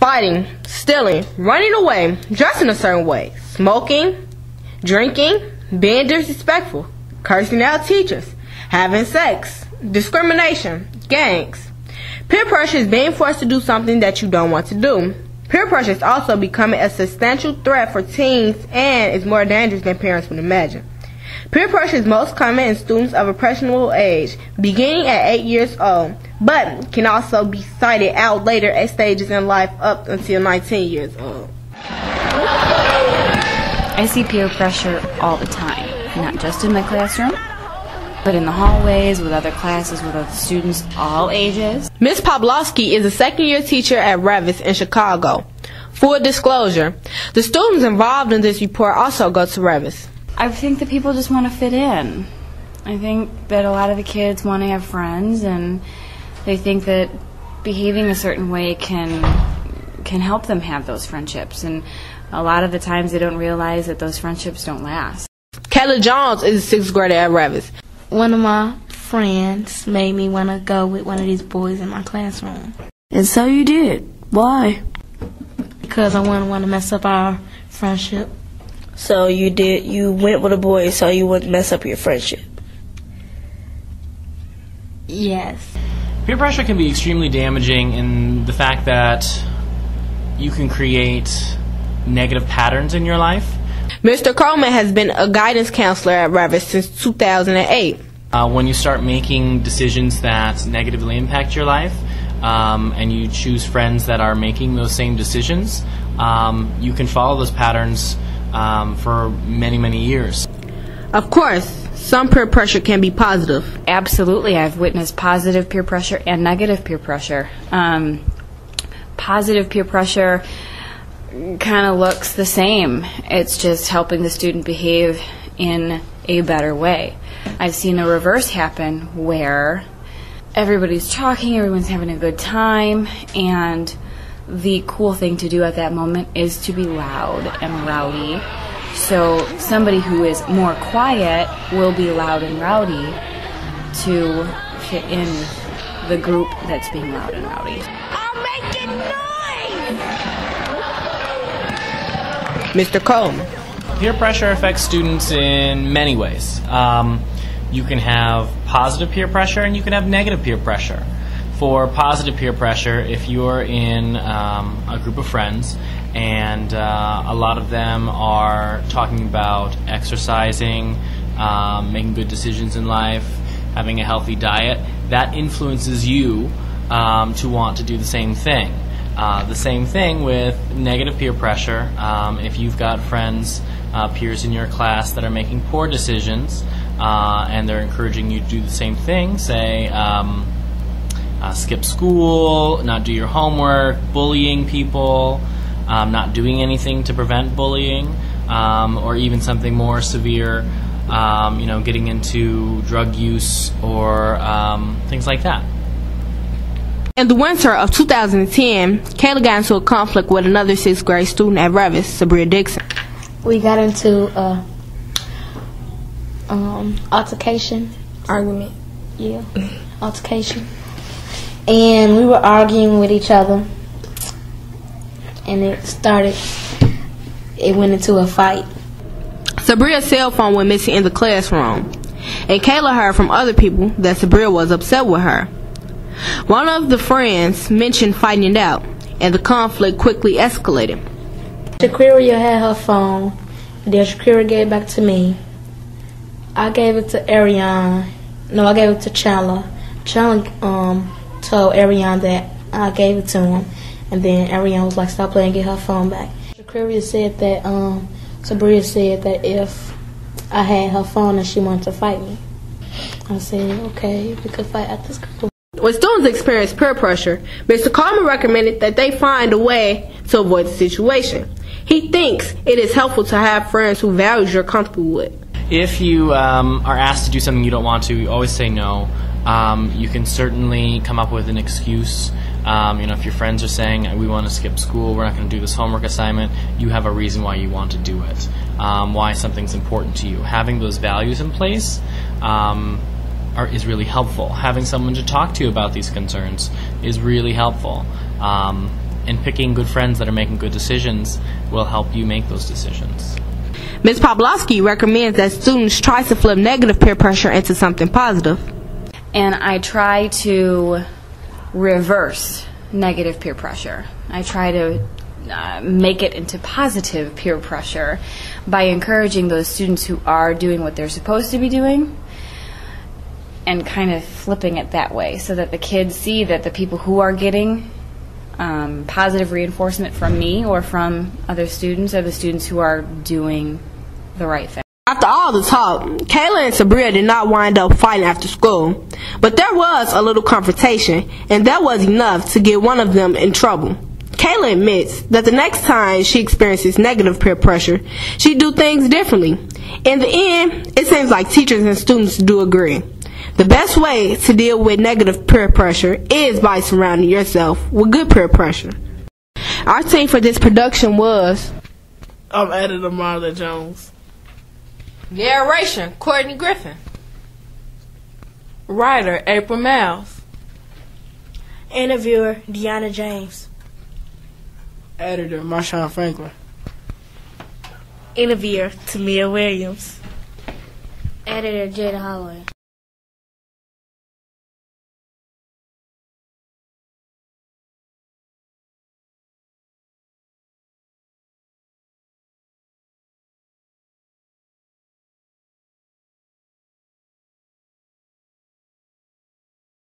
fighting, stealing, running away, dressing a certain way, smoking, drinking, being disrespectful, cursing out teachers, having sex, discrimination, gangs. Peer pressure is being forced to do something that you don't want to do. Peer pressure is also becoming a substantial threat for teens and is more dangerous than parents would imagine. Peer pressure is most common in students of impressionable age, beginning at 8 years old, but can also be cited out later at stages in life up until 19 years old. I see peer pressure all the time, not just in my classroom, but in the hallways, with other classes, with other students, all ages. Ms. Pawlowski is a second-year teacher at Reavis in Chicago. Full disclosure, the students involved in this report also go to Reavis. I think that people just want to fit in. I think that a lot of the kids want to have friends, and they think that behaving a certain way can help them have those friendships. And a lot of the times they don't realize that those friendships don't last. Kayla Jones is a sixth grader at Reavis. One of my friends made me want to go with one of these boys in my classroom. And so you did. Why? Because I wouldn't want to mess up our friendship. So you went with a boy so you wouldn't mess up your friendship. Yes. Peer pressure can be extremely damaging in the fact that you can create negative patterns in your life. Mr. Coleman has been a guidance counselor at Reavis since 2008. When you start making decisions that negatively impact your life, and you choose friends that are making those same decisions, you can follow those patterns for many, many years. Of course, some peer pressure can be positive. Absolutely. I've witnessed positive peer pressure and negative peer pressure. Positive peer pressure kind of looks the same. It's just helping the student behave in a better way. I've seen the reverse happen where everybody's talking, everyone's having a good time, and the cool thing to do at that moment is to be loud and rowdy. So somebody who is more quiet will be loud and rowdy to fit in the group that's being loud and rowdy. I'm making noise! Mr. Coleman. Peer pressure affects students in many ways. You can have positive peer pressure and you can have negative peer pressure. For positive peer pressure, if you're in a group of friends and a lot of them are talking about exercising, making good decisions in life, having a healthy diet, that influences you to want to do the same thing. The same thing with negative peer pressure. If you've got friends, peers in your class that are making poor decisions and they're encouraging you to do the same thing, say skip school, not do your homework, bullying people, not doing anything to prevent bullying, or even something more severe, getting into drug use or things like that. In the winter of 2010, Kayla got into a conflict with another sixth grade student at Reavis, Sabria Dixon. We got into altercation. Argument. Yeah, altercation. And we were arguing with each other. And it went into a fight. Sabria's cell phone went missing in the classroom, and Kayla heard from other people that Sabria was upset with her. One of the friends mentioned fighting it out, and the conflict quickly escalated. Shaquira had her phone, and then Shaquira gave it back to me. I gave it to Ariane. No, I gave it to Chandler. Chandler told Ariane that I gave it to him, and then Ariane was like, "Stop playing, get her phone back." Shaquira said that Sabria said that if I had her phone and she wanted to fight me, I said, "Okay, we could fight after school." When students experience peer pressure, Mr. Coleman recommended that they find a way to avoid the situation. He thinks it is helpful to have friends who values you're comfortable with. If you are asked to do something you don't want to, you always say no. You can certainly come up with an excuse. If your friends are saying, we want to skip school, we're not going to do this homework assignment, you have a reason why you want to do it, why something's important to you. Having those values in place is really helpful. Having someone to talk to about these concerns is really helpful. And And picking good friends that are making good decisions will help you make those decisions. Ms. Pawlowski recommends that students try to flip negative peer pressure into something positive. And I try to reverse negative peer pressure. I try to make it into positive peer pressure by encouraging those students who are doing what they're supposed to be doing and kind of flipping it that way so that the kids see that the people who are getting positive reinforcement from me or from other students are the students who are doing the right thing. After all the talk, Kayla and Sabria did not wind up fighting after school, but there was a little confrontation, and that was enough to get one of them in trouble. Kayla admits that the next time she experiences negative peer pressure, she'd do things differently. In the end, it seems like teachers and students do agree. The best way to deal with negative peer pressure is by surrounding yourself with good peer pressure. Our team for this production was Editor Marla Jones. Narration, Courtney Griffin. Writer, April Miles. Interviewer, Deanna James. Editor, Marshawn Franklin. Interviewer, Tamia Williams. Editor, Jada Holloway.